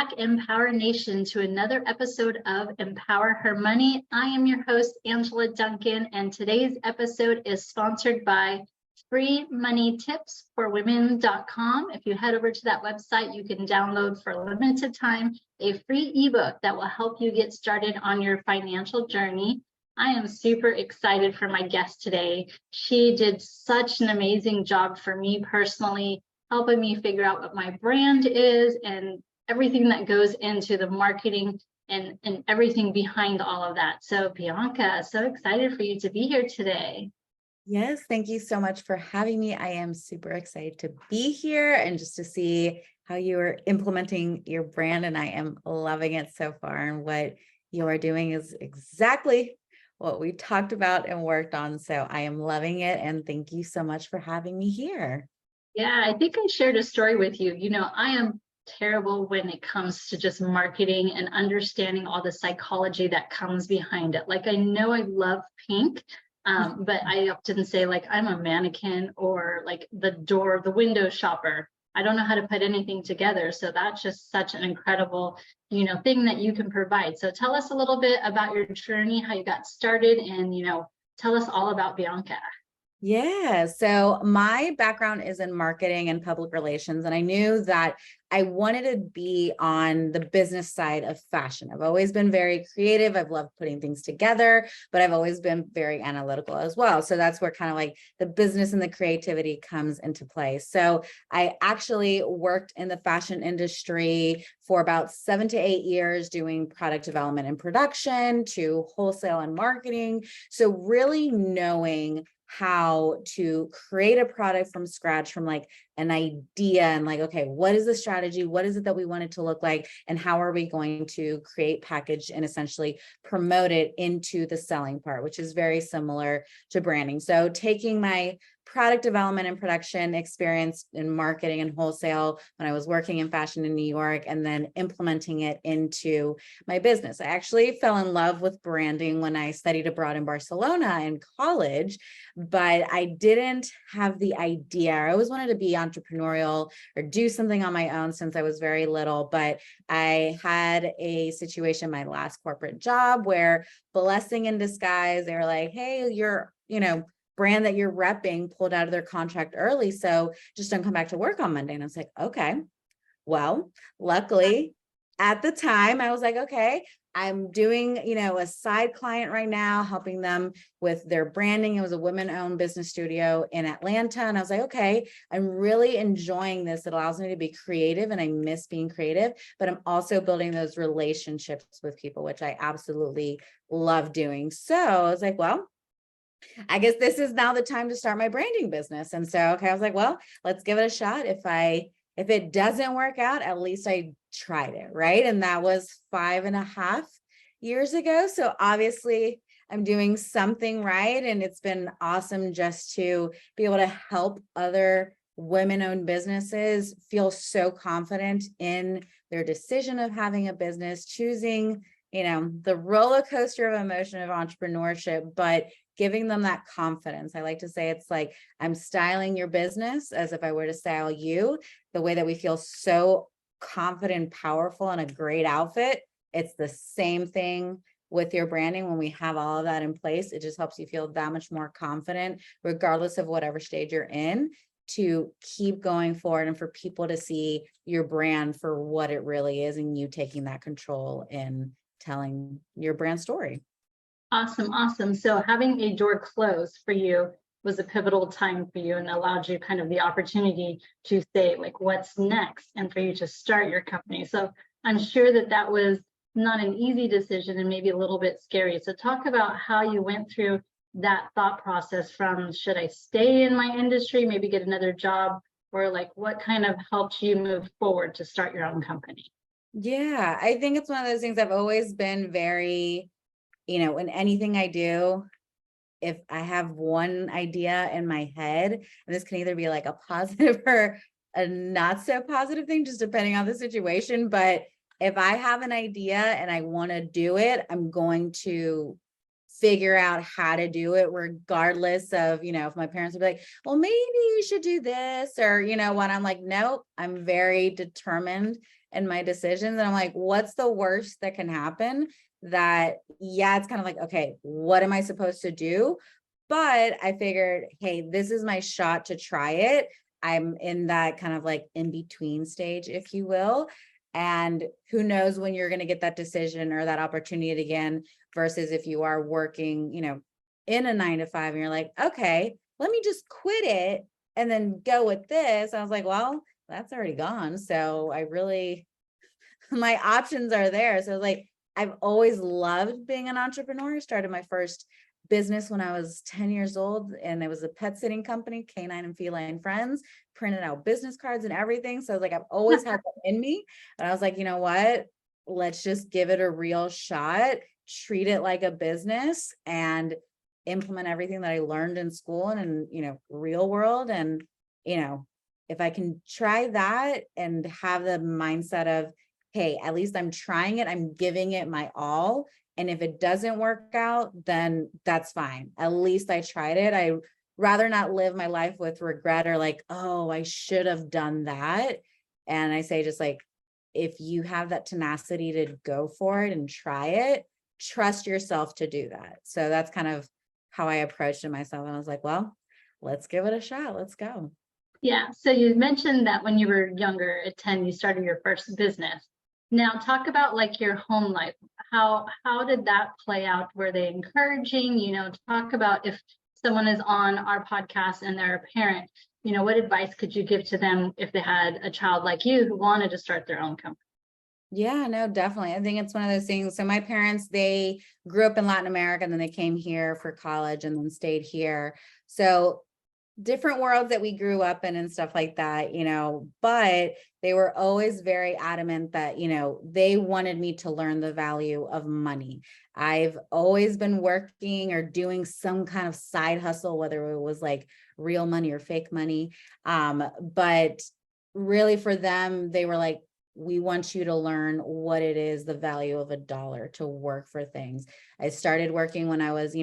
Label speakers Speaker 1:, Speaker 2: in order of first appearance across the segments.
Speaker 1: back, Empower Nation, to another episode of Empower Her Money. I am your host, Angela Duncan, and today's episode is sponsored by freemoneytipsforwomen.com. If you head over to that website, you can download for a limited time a free ebook that will help you get started on your financial journey. I am super excited for my guest today. She did such an amazing job for me personally, helping me figure out what my brand is and everything that goes into the marketing and everything behind all of that. So Bianca, so excited for you to be here today.
Speaker 2: Yes, thank you so much for having me. I am super excited to be here and just to see how you are implementing your brand. And I am loving it so far. And what you are doing is exactly what we talked about and worked on. So I am loving it. And thank you so much for having me here.
Speaker 1: Yeah, I think I shared a story with you. You know, I am terrible when it comes to just marketing and understanding all the psychology that comes behind it. Like, I know I love pink, but I often say, like, I'm a mannequin or like the window shopper. I don't know how to put anything together. So that's just such an incredible, thing that you can provide. So tell us a little bit about your journey, how you got started, and, tell us all about Bianca.
Speaker 2: Yeah. So my background is in marketing and public relations, and I knew that I wanted to be on the business side of fashion. I've always been very creative. I've loved putting things together, but I've always been very analytical as well. So that's where kind of like the business and the creativity comes into play. So I actually worked in the fashion industry for about 7 to 8 years doing product development and production to wholesale and marketing. So really knowing how to create a product from scratch, from like an idea and like, okay, what is the strategy? What is it that we want it to look like? And how are we going to create, package, and essentially promote it into the selling part, which is very similar to branding. So taking my product development and production experience in marketing and wholesale when I was working in fashion in New York, and then implementing it into my business. I actually fell in love with branding when I studied abroad in Barcelona in college, but I didn't have the idea. I always wanted to be entrepreneurial or do something on my own since I was very little, but I had a situation, my last corporate job, where blessing in disguise, they were like, hey, your, brand that you're repping pulled out of their contract early, so just don't come back to work on Monday. And I was like, okay. Well, luckily at the time I was like, okay, I'm doing, a side client right now, helping them with their branding. It was a women-owned business studio in Atlanta. And I was like, okay, I'm really enjoying this. It allows me to be creative, and I miss being creative, but I'm also building those relationships with people, which I absolutely love doing. So I was like, well, I guess this is now the time to start my branding business. And so, okay, I was like, well, let's give it a shot. If it doesn't work out, at least I tried it, right? And that was 5.5 years ago. So obviously I'm doing something right. And it's been awesome just to be able to help other women-owned businesses feel so confident in their decision of having a business, choosing, the roller coaster of emotion of entrepreneurship, but giving them that confidence. I like to say it's like I'm styling your business as if I were to style you, the way that we feel so confident and powerful in a great outfit. It's the same thing with your branding. When we have all of that in place, it just helps you feel that much more confident, regardless of whatever stage you're in, to keep going forward and for people to see your brand for what it really is, and you taking that control in telling your brand story.
Speaker 1: Awesome. So having a door closed for you was a pivotal time for you and allowed you kind of the opportunity to say, like, what's next, and for you to start your company. So I'm sure that was not an easy decision and maybe a little bit scary. So talk about how you went through that thought process from, should I stay in my industry, maybe get another job, or like what kind of helped you move forward to start your own company?
Speaker 2: Yeah, I think it's one of those things. I've always been very, in anything I do, if I have one idea in my head, and this can either be like a positive or a not so positive thing, just depending on the situation. But if I have an idea and I want to do it, I'm going to figure out how to do it, regardless of, if my parents would be like, well, maybe you should do this, or, when I'm like, nope, I'm very determined and my decisions. And I'm like, what's the worst that can happen? That, yeah, it's kind of like, okay, what am I supposed to do? But I figured, hey, this is my shot to try it. I'm in that kind of like in between stage, if you will. And who knows when you're going to get that decision or that opportunity again, versus if you are working, in a 9 to 5 and you're like, okay, let me just quit it and then go with this. I was like, well, that's already gone. So I really, my options are there. So like, I've always loved being an entrepreneur. Started my first business when I was 10 years old, and it was a pet sitting company, Canine and Feline Friends, printed out business cards and everything. So like, I've always had that in me. And I was like, you know what? Let's just give it a real shot, treat it like a business, and implement everything that I learned in school and real world. And, if I can try that and have the mindset of, hey, at least I'm trying it, I'm giving it my all. And if it doesn't work out, then that's fine. At least I tried it. I rather not live my life with regret or like, oh, I should have done that. And I say, just like, if you have that tenacity to go for it and try it, trust yourself to do that. So that's kind of how I approached it myself. And I was like, well, let's give it a shot. Let's go.
Speaker 1: Yeah. So you mentioned that when you were younger at 10, you started your first business. Now talk about like your home life. How did that play out? Were they encouraging? Talk about if someone is on our podcast and they're a parent, what advice could you give to them if they had a child like you who wanted to start their own company?
Speaker 2: Yeah, no, definitely. I think it's one of those things. So my parents, they grew up in Latin America and then they came here for college and then stayed here. So different worlds that we grew up in and stuff like that, but they were always very adamant that, they wanted me to learn the value of money. I've always been working or doing some kind of side hustle, whether it was like real money or fake money. But really for them, they were like, we want you to learn what it is, the value of $1 to work for things. I started working when I was,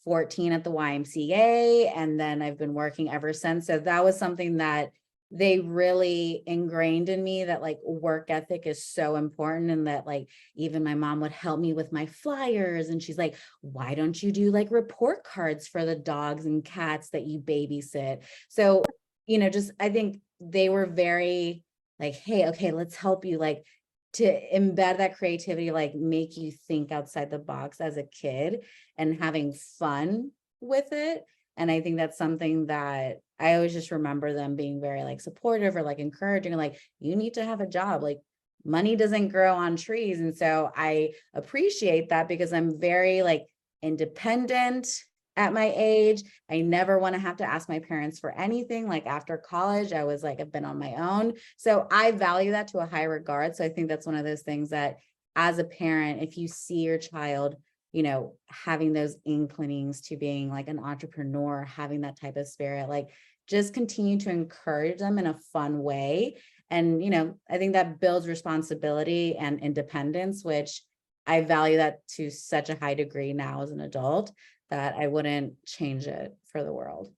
Speaker 2: 14 at the YMCA, and then I've been working ever since. So that was something that they really ingrained in me, that like work ethic is so important. And that like, even my mom would help me with my flyers. And she's like, why don't you do like report cards for the dogs and cats that you babysit? So, just, I think they were very like, hey, okay, let's help you, like, to embed that creativity, like make you think outside the box as a kid and having fun with it. And I think that's something that I always just remember them being very like supportive or like encouraging, like, you need to have a job, like money doesn't grow on trees. And so I appreciate that, because I'm very like independent at my age. I never want to have to ask my parents for anything. Like after college, I was like, I've been on my own. So I value that to a high regard. So I think that's one of those things that as a parent, if you see your child, having those inclinings to being like an entrepreneur, having that type of spirit, like just continue to encourage them in a fun way. And, I think that builds responsibility and independence, which I value that to such a high degree now as an adult, that I wouldn't change it for the world.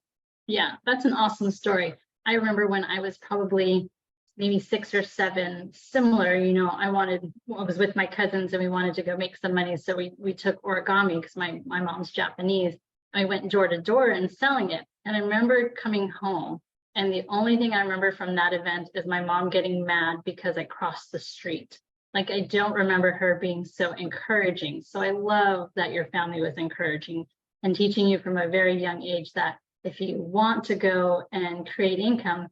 Speaker 1: Yeah, that's an awesome story. I remember when I was probably maybe 6 or 7, similar, I was with my cousins and we wanted to go make some money. So we took origami because my mom's Japanese. I went door to door and selling it. And I remember coming home, and the only thing I remember from that event is my mom getting mad because I crossed the street. Like, I don't remember her being so encouraging. So I love that your family was encouraging and teaching you from a very young age that if you want to go and create income,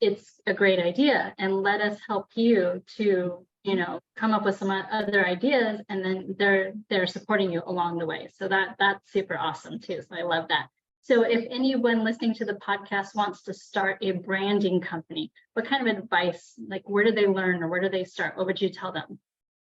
Speaker 1: it's a great idea, and let us help you to, come up with some other ideas, and then they're supporting you along the way. So that's super awesome too. So I love that. So if anyone listening to the podcast wants to start a branding company, what kind of advice, like where do they learn or where do they start? What would you tell them?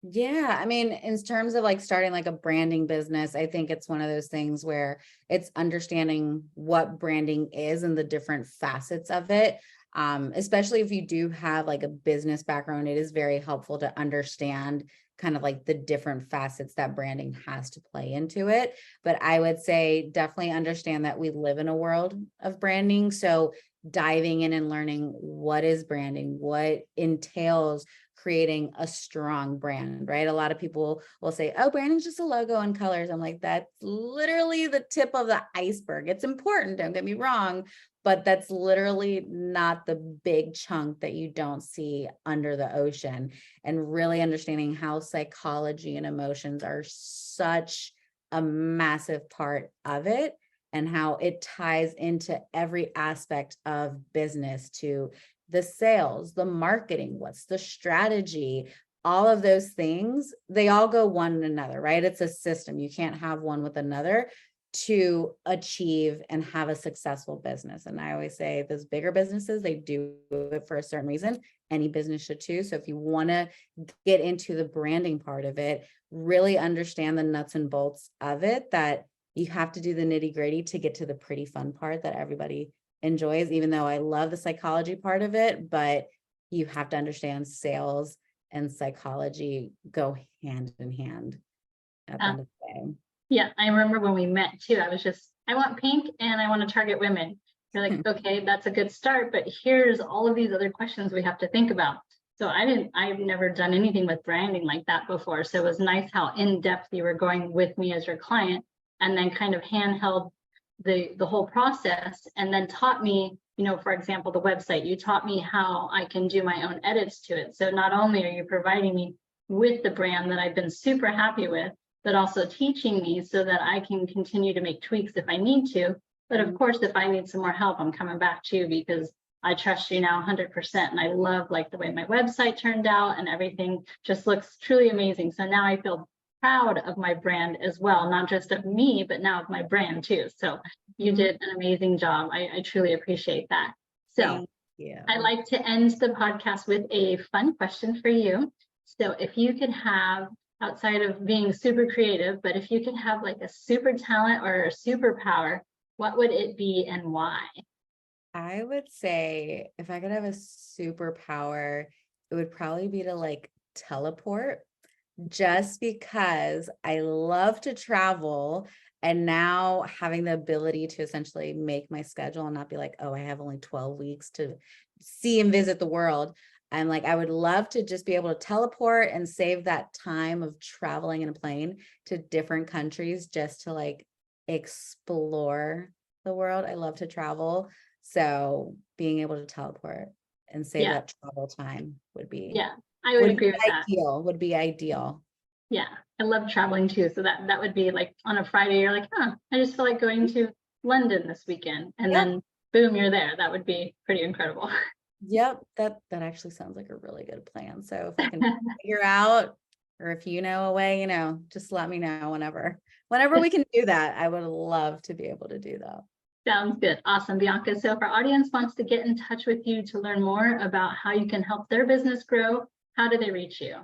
Speaker 2: Yeah, I mean, in terms of like starting like a branding business, I think it's one of those things where it's understanding what branding is and the different facets of it. Especially if you do have like a business background, it is very helpful to understand kind of like the different facets that branding has to play into it. But I would say definitely understand that we live in a world of branding. So diving in and learning what is branding, what entails creating a strong brand, right? A lot of people will say, oh, branding is just a logo and colors. I'm like, that's literally the tip of the iceberg. It's important, don't get me wrong, but that's literally not the big chunk that you don't see under the ocean. And really understanding how psychology and emotions are such a massive part of it, and how it ties into every aspect of business, to the sales, the marketing, what's the strategy, all of those things, they all go one another, right? It's a system. You can't have one with another to achieve and have a successful business. And I always say those bigger businesses, they do it for a certain reason. Any business should too. So if you want to get into the branding part of it, really understand the nuts and bolts of it, that you have to do the nitty gritty to get to the pretty fun part that everybody enjoys, even though I love the psychology part of it, but you have to understand sales and psychology go hand in hand at the end of the day.
Speaker 1: Yeah, I remember when we met too, I want pink and I want to target women. You're like, okay, that's a good start, but here's all of these other questions we have to think about. So I've never done anything with branding like that before. So it was nice how in depth you were going with me as your client, and then kind of handheld the whole process, and then taught me, for example, the website, you taught me how I can do my own edits to it. So not only are you providing me with the brand that I've been super happy with, but also teaching me so that I can continue to make tweaks if I need to. But of course, if I need some more help, I'm coming back to you, because I trust you now 100%. And I love the way my website turned out, and everything just looks truly amazing. So now I feel proud of my brand as well, not just of me, but now of my brand too. So you did an amazing job. I truly appreciate that. So I like to end the podcast with a fun question for you. So if you could have, outside of being super creative, but if you could have like a super talent or a superpower, what would it be and why?
Speaker 2: I would say if I could have a superpower, it would probably be to like teleport, just because I love to travel. And now having the ability to essentially make my schedule and not be like, oh, I have only 12 weeks to see and visit the world. I'm like, I would love to just be able to teleport and save that time of traveling in a plane to different countries just to like explore the world. I love to travel. So being able to teleport and save that travel time would be,
Speaker 1: I would agree with that.
Speaker 2: Would be ideal.
Speaker 1: Yeah, I love traveling too. So that would be like on a Friday, you're like, I just feel like going to London this weekend. And then boom, you're there. That would be pretty incredible.
Speaker 2: Yep, that actually sounds like a really good plan. So if I can figure out, or if you know a way, just let me know whenever we can do that. I would love to be able to do that.
Speaker 1: Sounds good. Awesome, Bianca. So if our audience wants to get in touch with you to learn more about how you can help their business grow, how do they reach you?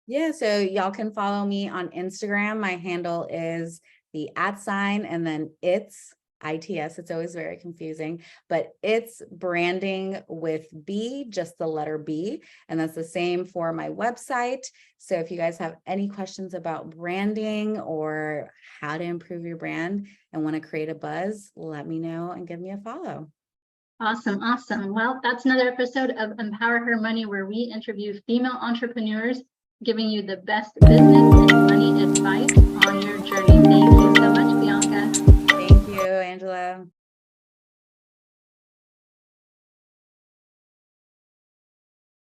Speaker 2: Yeah, so y'all can follow me on Instagram. My handle is the @ and then it's ITS. It's always very confusing, but it's branding with B, just the letter B. And that's the same for my website. So if you guys have any questions about branding or how to improve your brand and want to create a buzz, let me know and give me a follow.
Speaker 1: Awesome. Awesome. Well, that's another episode of Empower Her Money, where we interview female entrepreneurs, giving you the best business and money advice on your journey. Thank you so much, Bianca.
Speaker 2: Thank you, Angela.